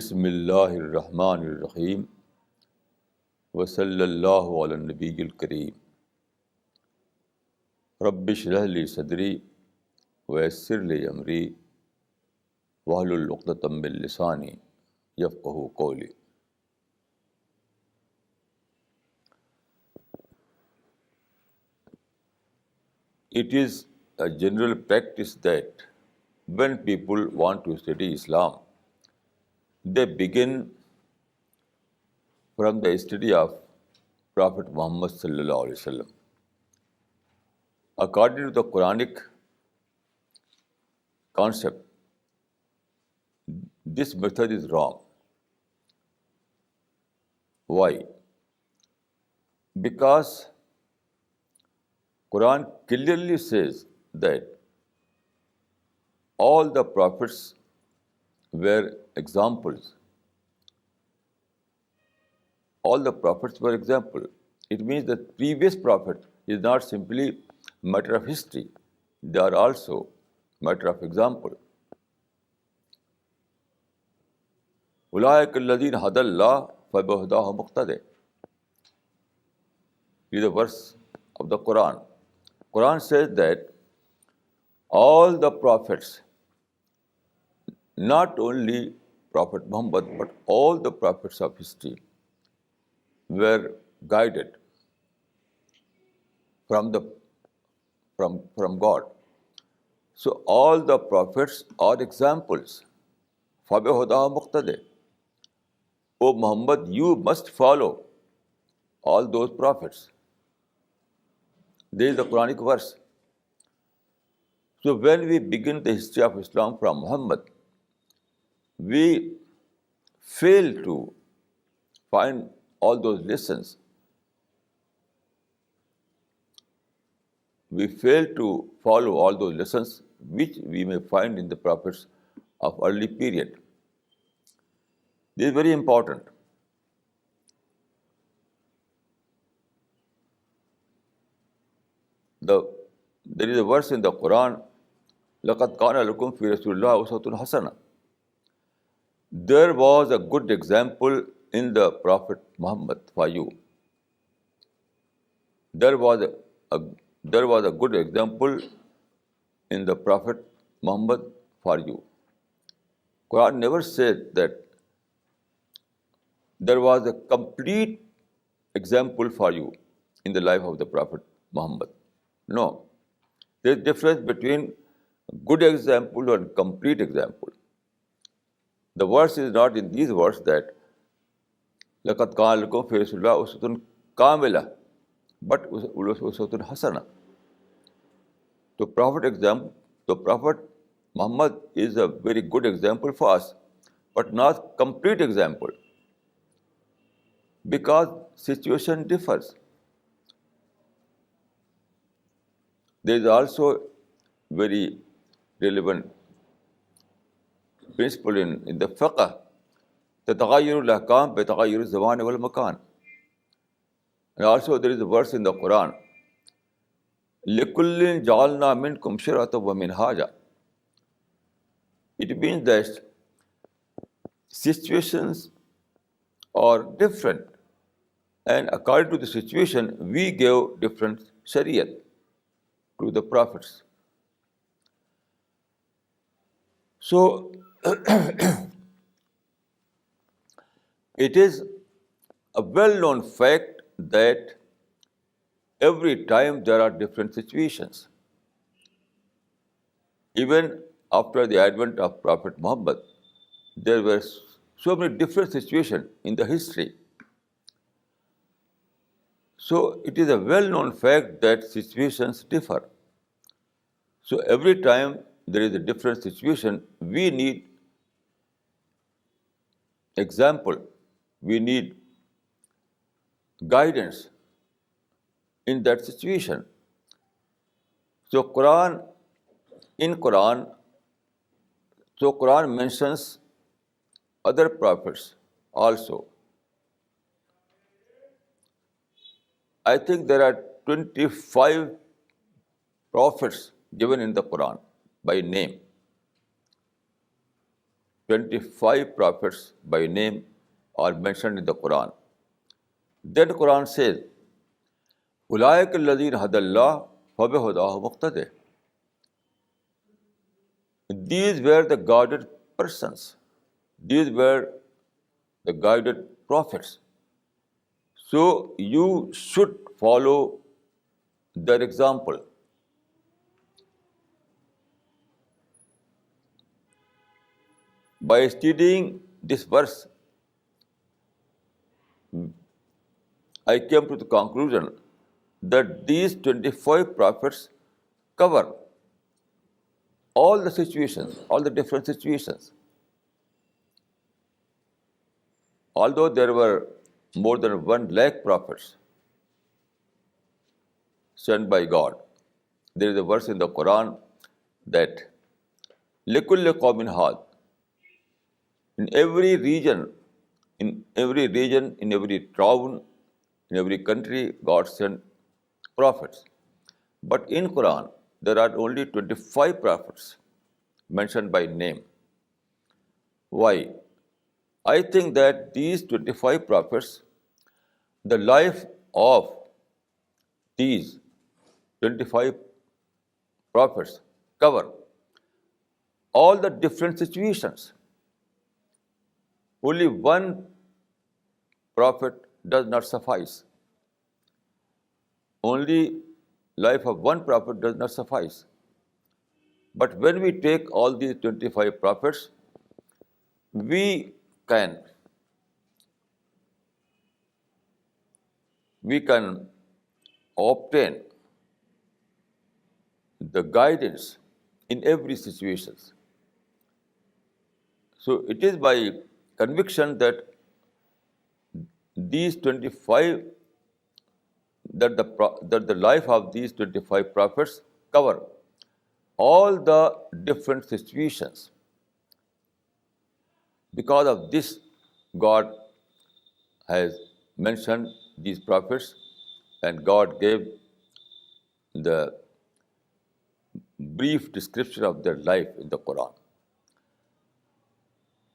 بسم اللہ الرحمن الرحیم وصلی اللہ علی النبی الکریم رب اشرح لی صدری ویسر لی امری واحلل عقدۃ من لسانی یفقہوا قولی. It is a general practice that when people want to study Islam, they begin from the study of Prophet Muhammad sallallahu alaihi wasallam. According to the Quranic concept, this method is wrong. Why? Because Quran clearly says that all the prophets were examples. All the prophets were example. It means that previous prophet is not simply matter of history. They are also matter of example. أولئك الذين هدى الله فبهداه مقتدى. This is the verse of the Quran. Quran says that all the prophets, not only Prophet Muhammad, but all the prophets of history were guided from God. So all the prophets are examples. فَبِهُدَاهُ مُقْتَدَى. O Muhammad, you must follow all those prophets. There is the Quranic verse. So when we begin the history of Islam from Muhammad, we fail to find all those lessons. We fail to follow all those lessons which we may find in the prophets of early period. This is very important. There is a verse in the Quran, لَقَدْ كَانَ لَكُمْ فِي رَسُولِ اللَّهِ أُسْوَةٌ حَسَنَةٌ. There was a good example in the Prophet Muhammad for you. There was a good example in the Prophet Muhammad for you. Quran never said that there was a complete example for you in the life of the Prophet Muhammad. No. There is a difference between good example and complete example. The verse is not in these words that لَقَدْ كَانَ لَكُمْ فِي رَسُولِ اللَّهِ أُسْوَةٌ كَامِلَةٌ, but أُسْوَةٌ حَسَنَةٌ. The Prophet Muhammad is a very good example for us, but not complete example, because situation differs. There is also very relevant principle in the fiqh, تَتَغَيَّرُ الْأَحْكَامُ بِتَغَيُّرِ الزَّمَانِ وَالْمَكَانِ. And also there is a verse in the Quran, لِكُلٍّ جَعَلْنَا مِنْكُمْ شِرْعَةً وَمِنْهَاجًا. It means that situations are different, and according to the situation, we gave different shariat to the prophets. So, it is a well-known fact that every time there are different situations. Even after the advent of Prophet Muhammad, there were so many different situations in the history. So it is a well-known fact that situations differ. So every time there is a different situation, we need example, we need guidance in that situation. So Quran mentions other prophets also. I think there are 25 prophets given in the Quran by name. 25 prophets by name are mentioned in the Quran. Then the Quran says, أُولَٰئِكَ الَّذِينَ هَدَى اللَّهُ فَبِهُدَاهُ مُقْتَدِهِ. These were the guided persons. These were the guided prophets. So you should follow their example. By studying this verse, I came to the conclusion that these 25 prophets cover all the situations, all the different situations. Although there were more than 1 lakh prophets sent by God, there is a verse in the Quran that لِكُلِّ قَوْمٍ هَادٍ. In every region, in every town, in every country, God sent prophets. But in Quran, there are only 25 prophets mentioned by name. Why? I think that these 25 prophets, the life of these 25 prophets cover all the different situations. Only one prophet does not suffice. Only life of one prophet does not suffice. But when we take all these 25 prophets, we can obtain the guidance in every situation. So it is by conviction that these 25, that the life of these 25 prophets cover all the different situations. Because of this, God has mentioned these prophets, and God gave the brief description of their life in the Quran.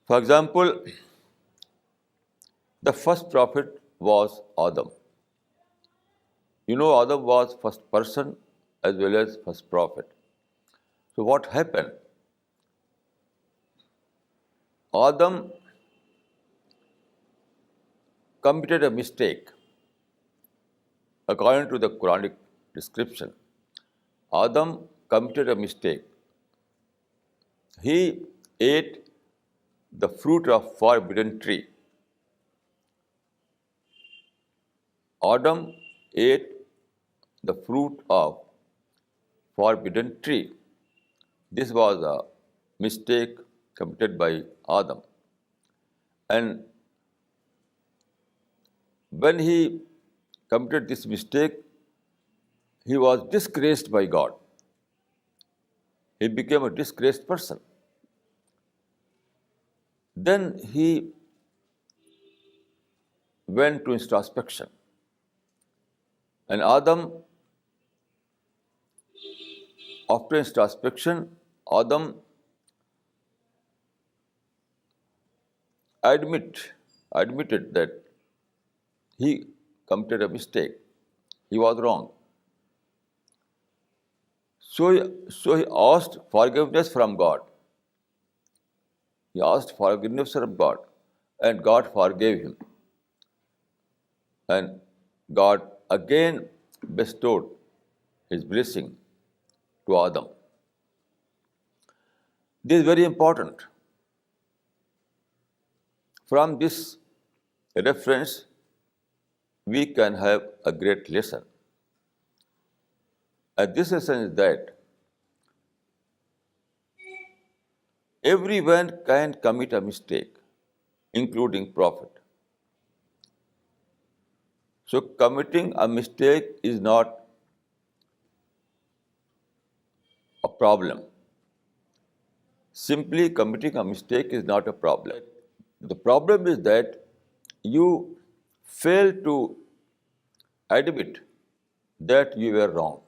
For example, the first prophet was Adam. You know, Adam was first person as well as first prophet. So what happened? Adam committed a mistake. According to the Quranic description, Adam committed a mistake. He ate the fruit of forbidden tree. Adam ate the fruit of forbidden tree. This was a mistake committed by Adam. And when he committed this mistake, he was disgraced by God. He became a disgraced person. Then he went to introspection. And Adam, after introspection, Adam admitted that he committed a mistake. He was wrong. So he asked forgiveness from God. He asked forgiveness from God, and God forgave him. And God again bestowed his blessing to Adam. This is very important. From this reference, we can have a great lesson. And this lesson is that everyone can commit a mistake, including prophet. So committing a mistake is not a problem. Simply committing a mistake is not a problem. The problem is that you fail to admit that you were wrong.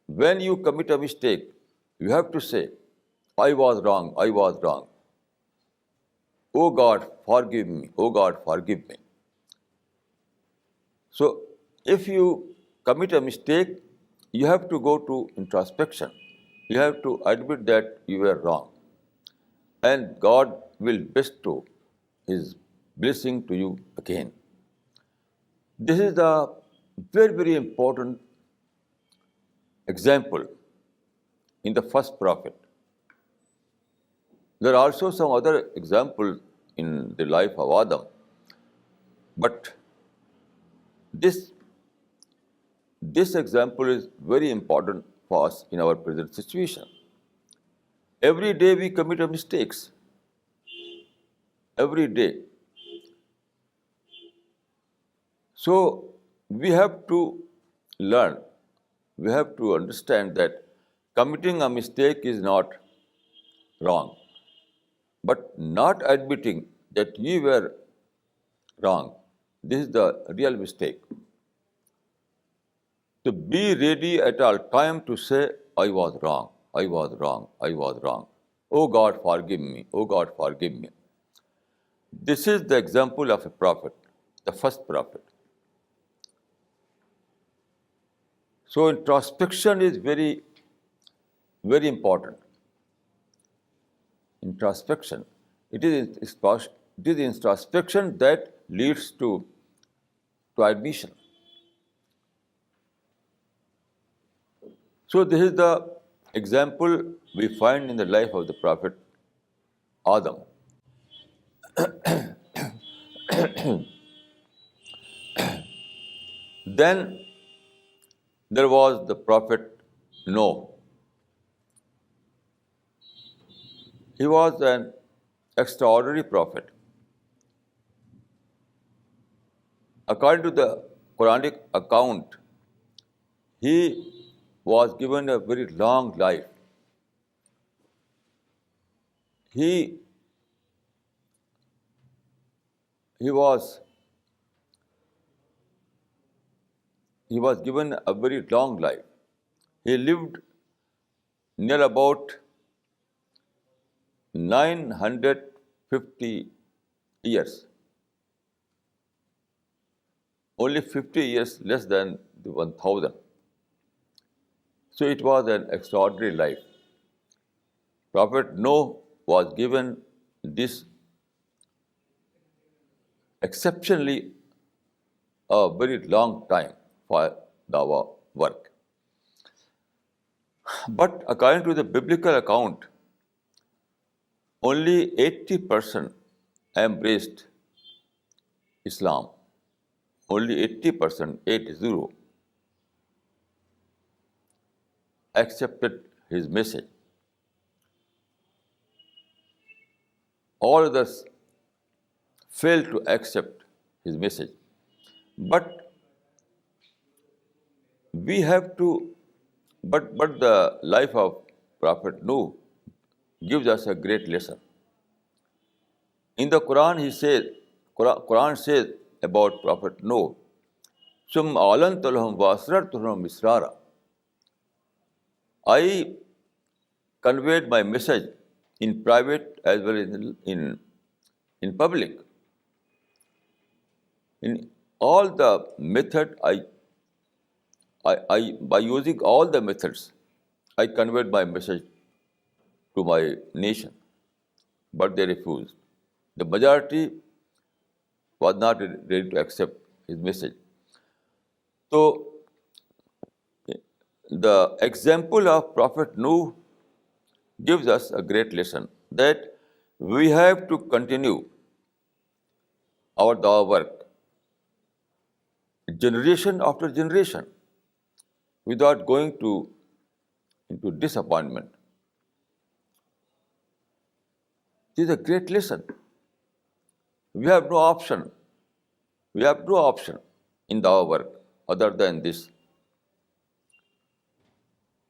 When you commit a mistake, You have to say, I was wrong, I was wrong. Oh God, forgive me, oh God, forgive me. So, if you commit a mistake, you have to go to introspection. You have to admit that you were wrong. And God will bestow His blessing to you again. This is the very, very important example in the first prophet. There are also some other examples in the life of Adam, but this example is very important for us in our present situation. Every day we commit mistakes. Every day. So we have to learn, we have to understand that committing a mistake is not wrong, but not admitting that you were wrong, this is the real mistake. To be ready at all time to say, I was wrong, I was wrong, I was wrong. Oh God, forgive me, oh God, forgive me. This is the example of a prophet, the first prophet. So introspection is very, very important. Introspection. It is introspection that leads to admission. So this is the example we find in the life of the prophet Adam. Then there was the prophet Noah. He was an extraordinary prophet. According to the Quranic account, he was given a very long life. He was given a very long life. He lived near about 950 years. Only 50 years less than the 1000. So it was an extraordinary life. Prophet Noah was given this exceptionally a very long time for dawah work. But according to the biblical account, only 80% embraced Islam. Only 80%, 80, accepted his message. All others failed to accept his message. But we have to, but the life of Prophet Noah gives us a great lesson. In the Quran, Quran says about Prophet Noah, "Sum alantu lahum wa asrartu lahum israra." I conveyed my message in private as well as in public. In all the method, by using all the methods, I conveyed my message to my nation, but they refused. The majority was not ready to accept his message. So, the example of Prophet Noah gives us a great lesson that we have to continue our dawah work generation after generation without going into disappointment. This is a great lesson. We have no option. We have no option in dawah work other than this.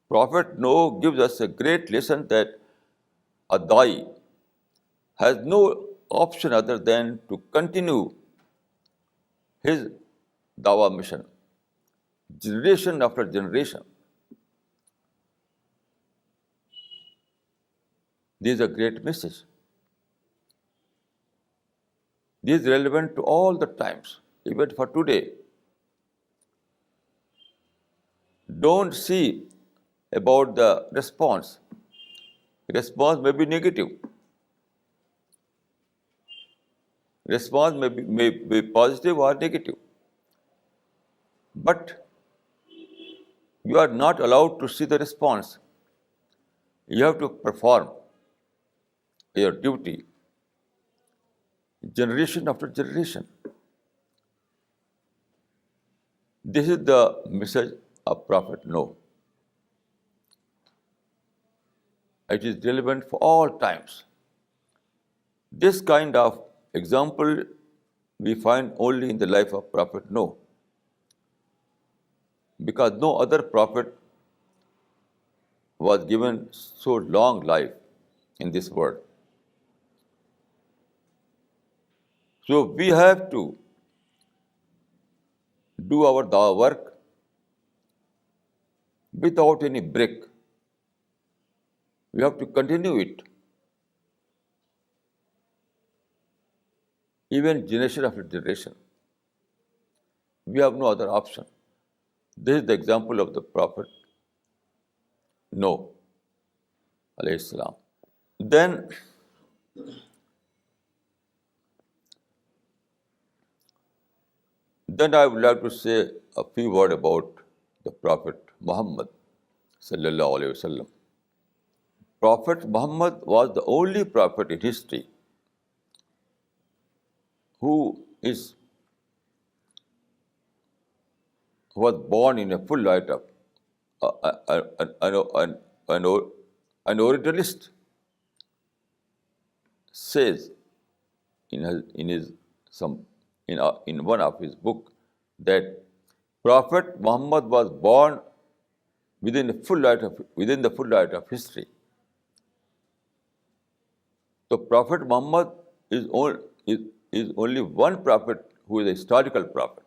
Prophet Noah gives us a great lesson that a da'i has no option other than to continue his dawah mission, generation after generation. This is a great message. This is relevant to all the times, even for today. Don't see about the response. Response may be negative. Response may be positive or negative. But you are not allowed to see the response. You have to perform your duty generation after generation. This is the message of Prophet Noah. It is relevant for all times. This kind of example we find only in the life of Prophet Noah, because no other prophet was given so long life in this world. So we have to do our work without any break. We have to continue it, even generation after generation. We have no other option. This is the example of the Prophet Noah, alayhi salam. Then I would like to say a few words about the Prophet Muhammad sallallahu alaihi wasallam. Prophet Muhammad was the only prophet in history who was born in a full light of an Orientalist says in one of his book that Prophet Muhammad was born within the full light of history. So Prophet Muhammad is only one prophet who is a historical prophet.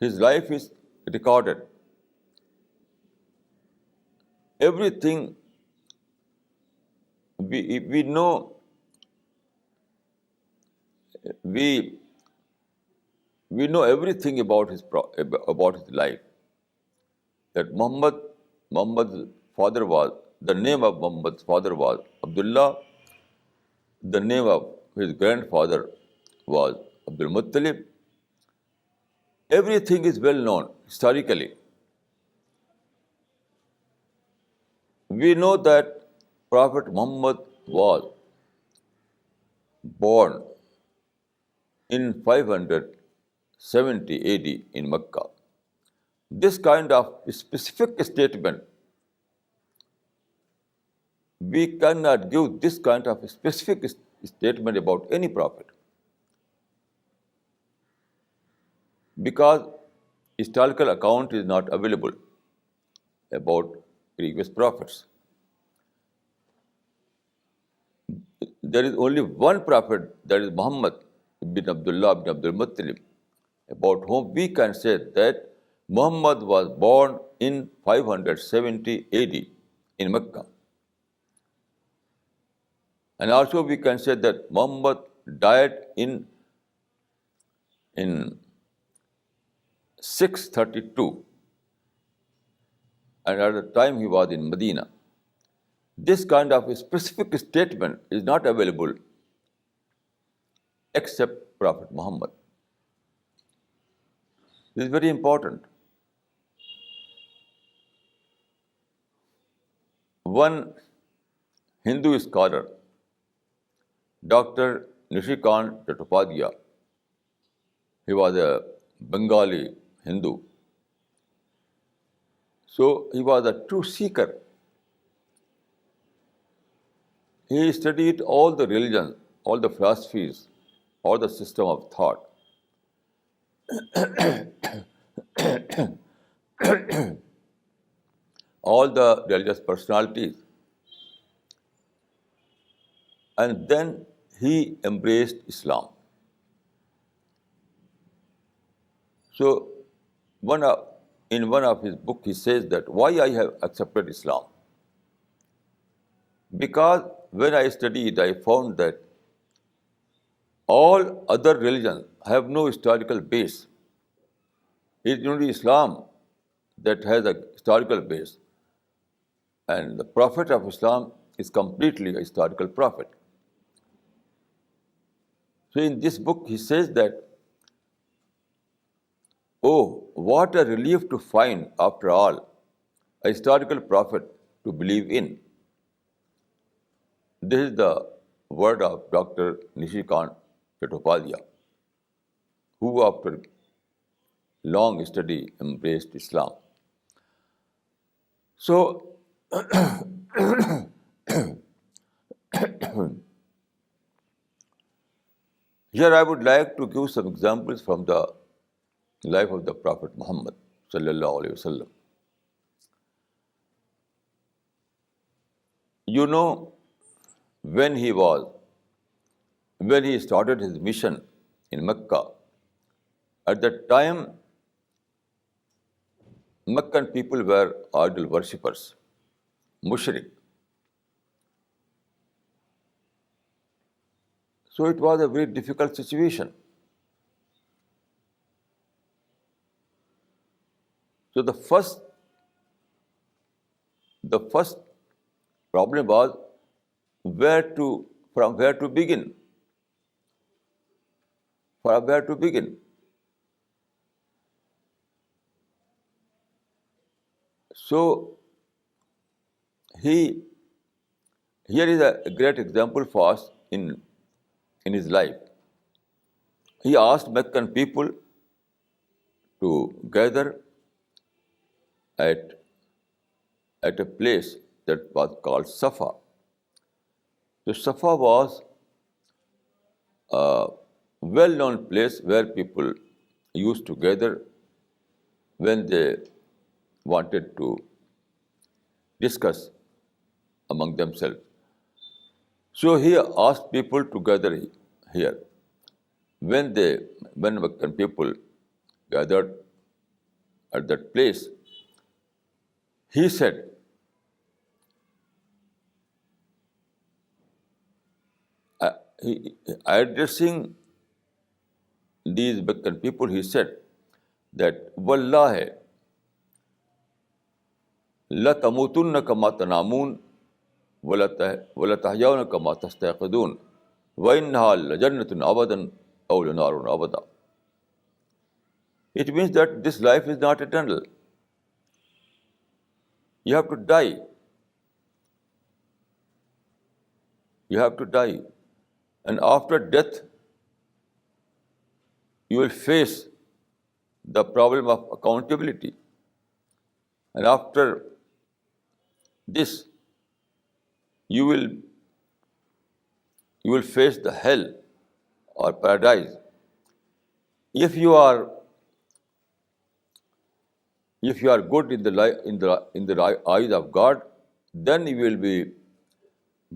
His life is recorded. Everything we know, we know everything about his life. That Muhammad's father was, the name of Muhammad's father was Abdullah. The name of his grandfather was Abdul Muttalib. Everything is well known historically. We know that Prophet Muhammad was born in 570 AD in Mecca. This kind of specific statement, we cannot give this kind of specific statement about any prophet, because historical account is not available about previous prophets. There is only one prophet, that is Muhammad bin Abdullah bin Abdul Muttalib, about whom we can say that Muhammad was born in 570 AD in Mecca. And also we can say that Muhammad died in 632, and at the time he was in Medina. This kind of a specific statement is not available except Prophet Muhammad. This is very important. One Hindu scholar, Dr. Nishikant Chattopadhyay, he was a Bengali Hindu. So he was a true seeker. He studied all the religions, all the philosophies, all the system of thought. All the religious personalities. And then he embraced Islam. So in one of his books, he says that why I have accepted Islam. Because when I studied, I found that all other religions have no historical base. It's only Islam that has a historical base. And the Prophet of Islam is completely a historical prophet. So in this book, he says that, oh, what a relief to find, after all, a historical prophet to believe in. This is the word of Dr. Nishikant Chattopadhyay, who after long study embraced Islam. So here I would like to give some examples from the life of the Prophet Muhammad sallallahu alaihi wasallam. You know, when he started his mission in Mecca, at that time Meccan people were idol worshippers, mushrik. So it was a very difficult situation. So the first problem was from where to begin. From where to begin? So here is a great example for us in his life. He asked Meccan people to gather at a place that was called Safa. So Safa was a well-known place where people used to gather when they wanted to discuss among themselves. So he asked people to gather here. When Meccan people gathered at that place, he said, addressing these Meccan people, he said that, Wallahi, la tamutunna kama tanamun, wala tahyawna kama tastayqidun, wa innaha la jannatun abadan aw la narun abada. It means that this life is not eternal. You have to die. You have to die. And after death, you will face the problem of accountability. And after this, you will face the hell or paradise. If you are good in the eyes of God, then you will be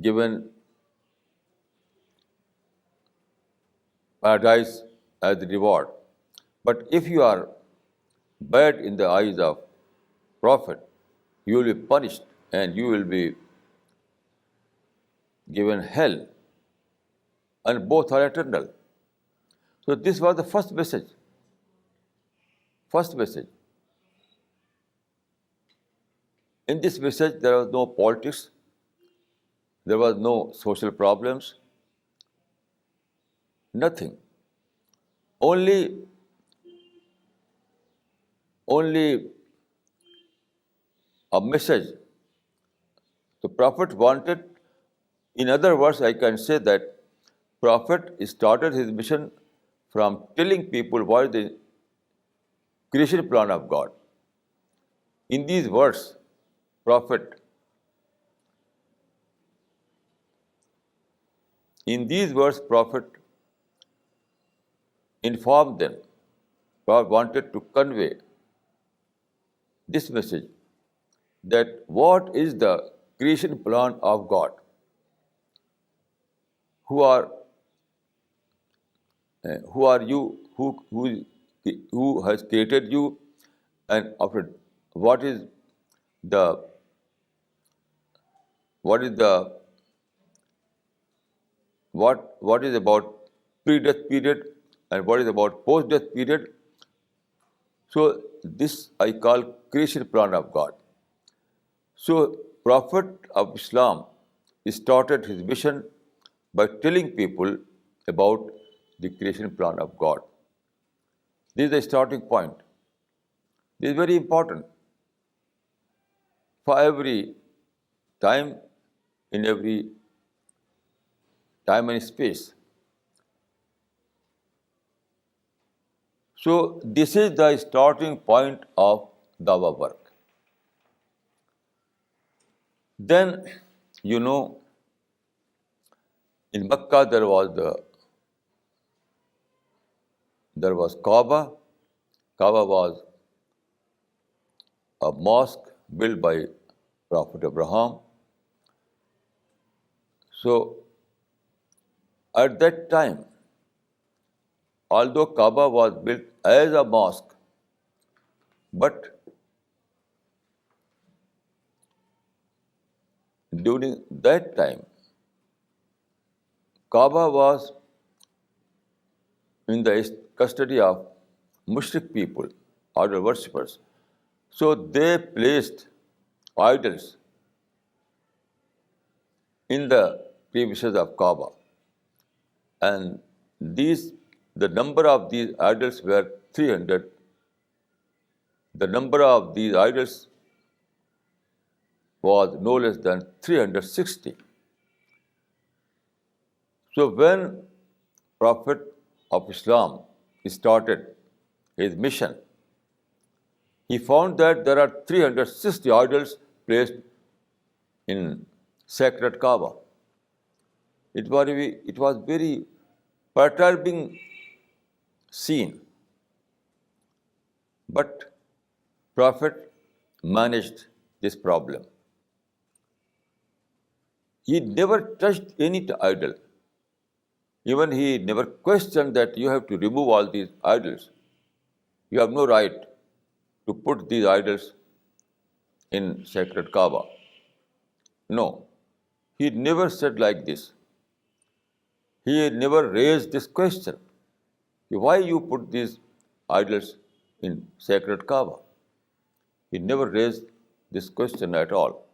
given paradise as the reward. But if you are bad in the eyes of Prophet, you will be punished and you will be given hell, and both are eternal. So this was the first message. First message. In this message, there was no politics, there was no social problems, nothing. Only a message. The Prophet wanted, in other words, I can say that Prophet started his mission from telling people what is the creation plan of God. In these words, Prophet informed them, God wanted to convey this message, that what is the creation plan of God, who are you, who has created you, and after what is the what is about pre-death period and what is about post-death period. So this I call creation plan of God. So Prophet of Islam started his mission by telling people about the creation plan of God. This is the starting point. This is very important for every time, in every time and space. So this is the starting point of Dawa work. Then, in Mecca there was Kaaba. Kaaba was a mosque built by Prophet Abraham. So at that time, although Kaaba was built as a mosque, but during that time, Kaaba was in the custody of mushrik people, idol worshippers. So they placed idols in the premises of Kaaba. And the number of these idols were 300. The number of these idols was no less than 360. So when Prophet of Islam started his mission, he found that there are 360 idols placed in sacred Kaaba. It was very perturbing scene. But Prophet managed this problem. He never touched any idol. Even he never questioned that you have to remove all these idols. You have no right to put these idols in sacred Kaaba. No, he never said like this. He never raised this question. Why you put these idols in sacred Kaaba? He never raised this question at all.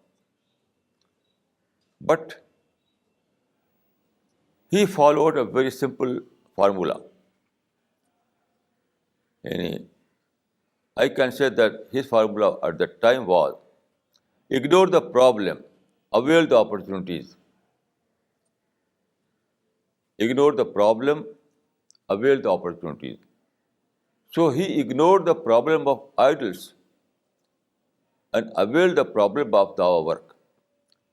But he followed a very simple formula. I can say that his formula at that time was ignore the problem, avail the opportunities. Ignore the problem, avail the opportunities. So he ignored the problem of idols and availed the problem of Dawa work.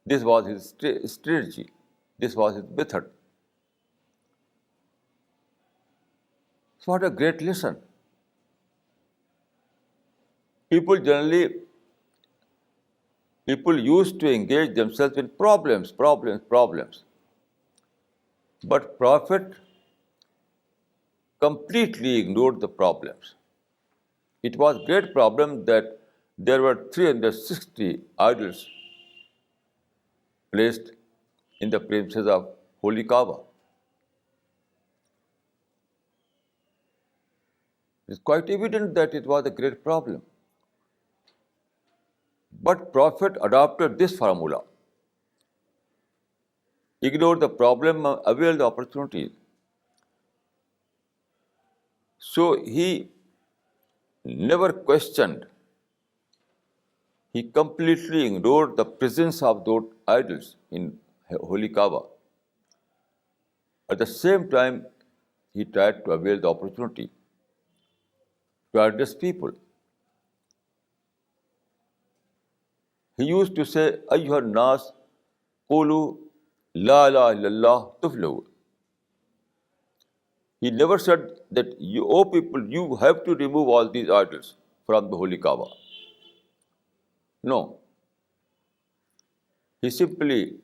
This was his strategy. This was his method. So what a great lesson. People used to engage themselves in problems. But Prophet completely ignored the problems. It was a great problem that there were 360 idols placed in the premises of Holy Kaaba. It's quite evident that it was a great problem. But Prophet adopted this formula. Ignore the problem, avail the opportunities. So he never questioned. He completely ignored the presence of those idols in Holy Kaaba. At the same time, he tried to avail the opportunity to address people. He used to say, Ayyuhan nas, qulu la ilaha illallah tuflihu. He never said that, oh people, you have to remove all these idols from the Holy Kaaba. No. He said that,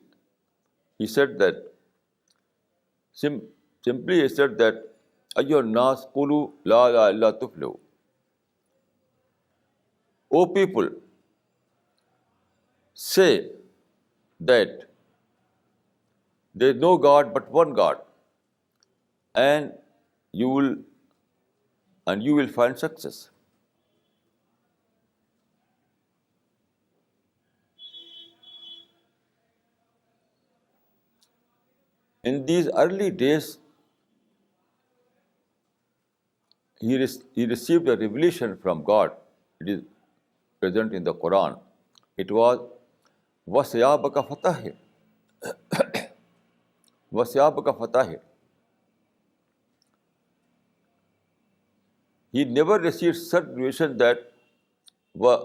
Ayyuhan nas, qulu la ilaha illallah tuflihu. O people, say that There is no God but one God, and you will find success. In these early days, he received a revelation from God. It is present in the Quran. It was وَسَيَابَكَ فَتَحِرْ وَسَيَابَكَ فَتَحِرْ. He never received such revelation that و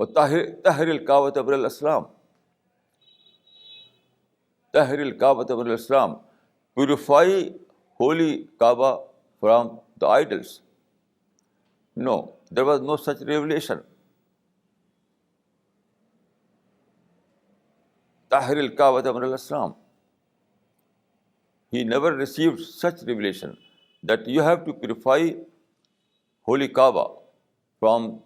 وطهر الكعبة من الأصنام. طهر الكعبة من الأصنام. Purify holy Kaaba from the idols. No, there was no such revelation. طهر الكعبة من الأصنام. He never received such revelation that you have to purify holy Kaaba from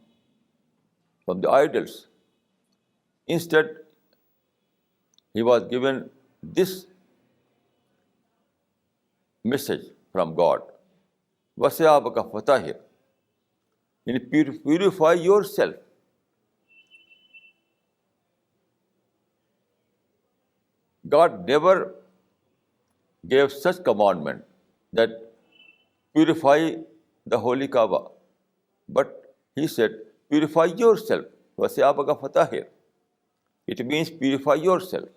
the idols. Instead, he was given this message from God. وَسَيَابَكَ فَتَحِرْ. Purify yourself. God never gave such commandment that purify the holy Kaaba. But he said, purify yourself. وَسَيَابَكَ فَتَحِرْ. It means purify yourself.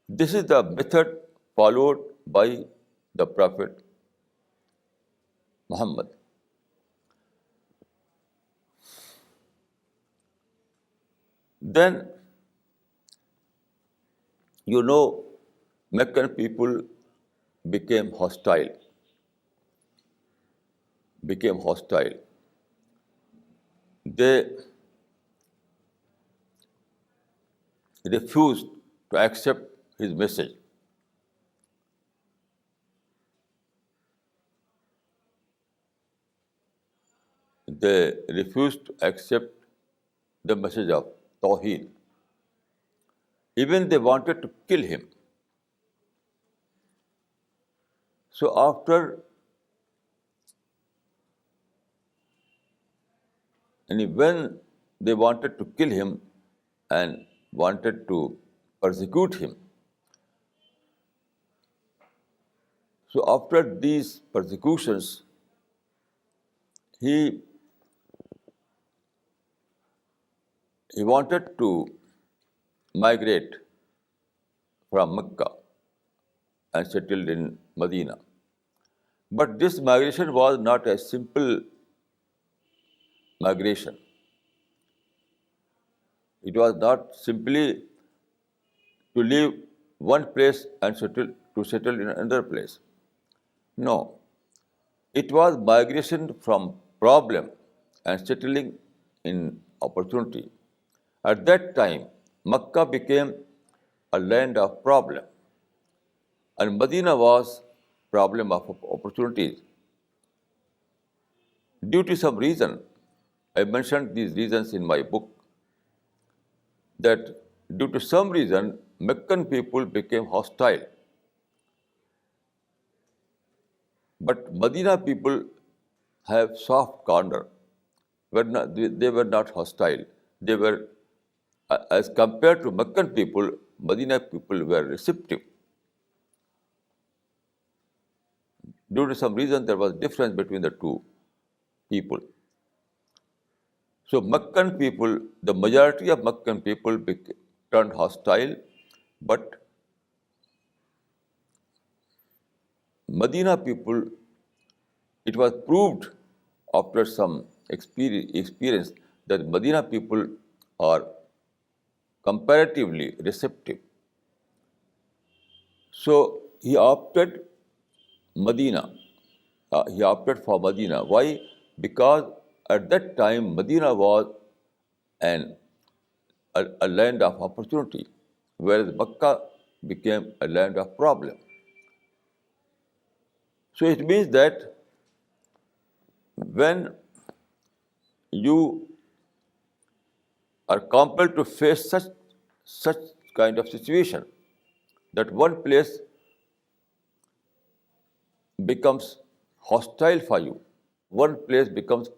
This is the method followed by the Prophet Muhammad. Then, Meccan people became hostile. They refused to accept his message. They refused to accept the message of Tawheed. Even they wanted to kill him. So when they wanted to kill him and wanted to persecute him, so after these persecutions, he wanted to migrate from Mecca and settled in Medina. But this migration was not a simple migration. It was not simply to leave one place and settle in another place. No, it was migration from problem and settling in opportunity. At that time, Mecca became a land of problem, and Medina was problem of opportunities. Due to some reason, I mentioned these reasons in my book, that due to some reason, Meccan people became hostile. But Medina people have soft corner. They were not hostile. They were, as compared to Meccan people, Medina people were receptive. Due to some reason, there was difference between the two people. So Meccan people, the majority of Meccan people turned hostile, but Medina people, it was proved after some experience that Medina people are comparatively receptive. So he opted Medina. He opted for Medina. Why? Because at that time, Medina was a land of opportunity, whereas Mecca became a land of problem. So it means that when you are compelled to face such kind of situation that one place becomes hostile for you, one place becomes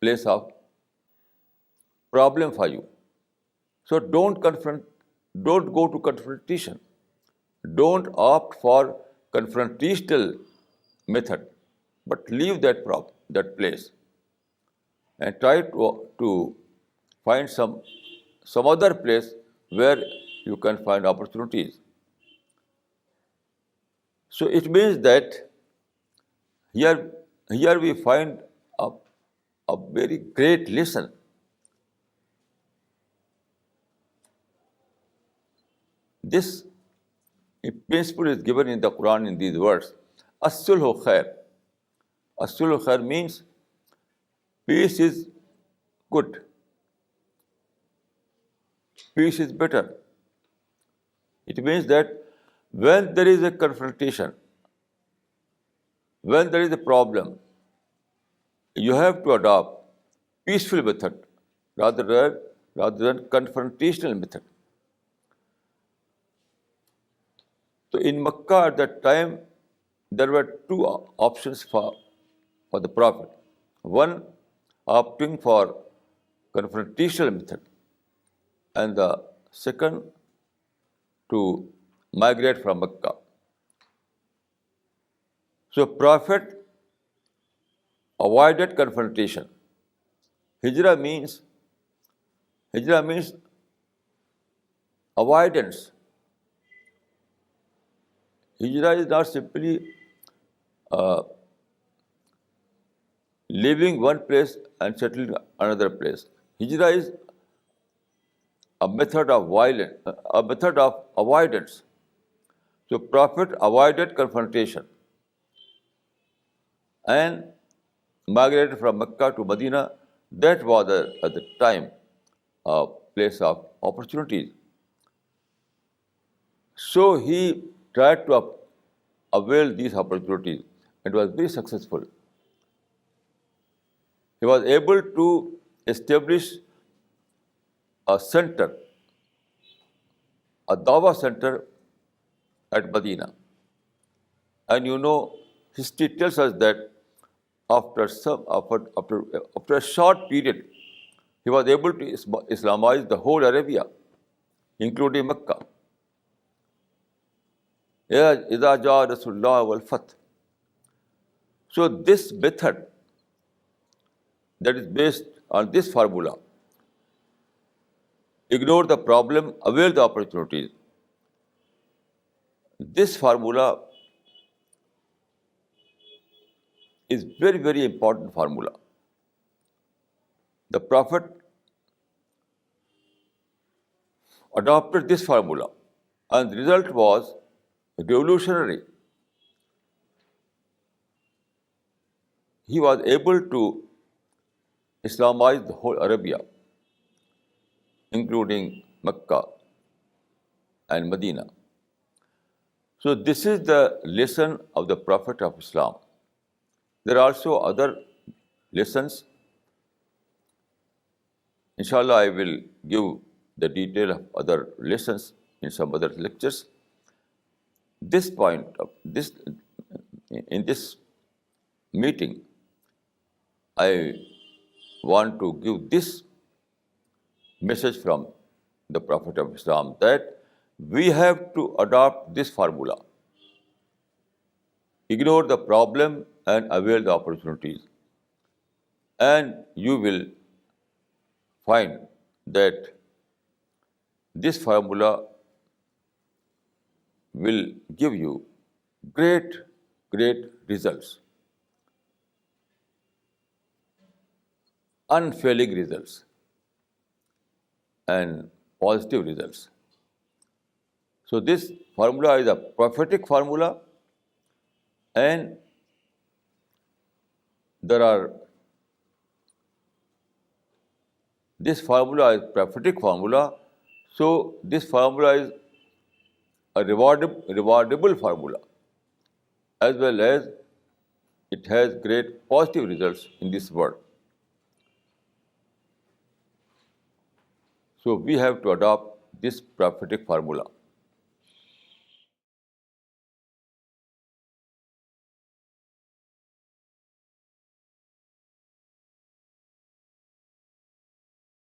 place of problem for you. So don't go to confrontation. Don't opt for confrontational method, but leave that place and try to find some other place where you can find opportunities. So it means that here we find a very great lesson. This principle is given in the Quran in these words: As-sulhu khair. As-sulhu khair means peace is good, peace is better. It means that when there is a confrontation, when there is a problem, you have to adopt peaceful method rather than confrontational method. So in Makkah at that time, there were two options for the Prophet. One, opting for confrontational method, and the second, to migrate from Makkah. So Prophet avoided confrontation. Hijrah means avoidance. Hijrah is not simply leaving one place and settling another place. Hijrah is a method of avoidance. So Prophet avoided confrontation and migrated from Mecca to Medina. That was at the time a place of opportunities. So he tried to avail these opportunities and was very successful. He was able to establish a center, a Dawah center at Medina. And history tells us that after a short period, he was able to Islamize the whole Arabia, including Mecca. إِذَا جَاءَ رَسُولُ اللَّهِ وَالْفَتْحُ. So this method that is based on this formula, ignore the problem, avail the opportunities. This formula is very, very important formula. The Prophet adopted this formula, and the result was revolutionary. He was able to Islamize the whole Arabia, including Mecca and Medina. So this is the lesson of the Prophet of Islam. There are also other lessons. Inshallah, I will give the detail of other lessons in some other lectures. In this meeting, I want to give this message from the Prophet of Islam, that we have to adopt this formula. Ignore the problem and avail the opportunities. And you will find that this formula will give you great, great results. Unfailing results and positive results. So this formula is a prophetic formula, and this formula is prophetic formula, so this formula is a rewardable formula, as well as it has great positive results in this world. So we have to adopt this prophetic formula.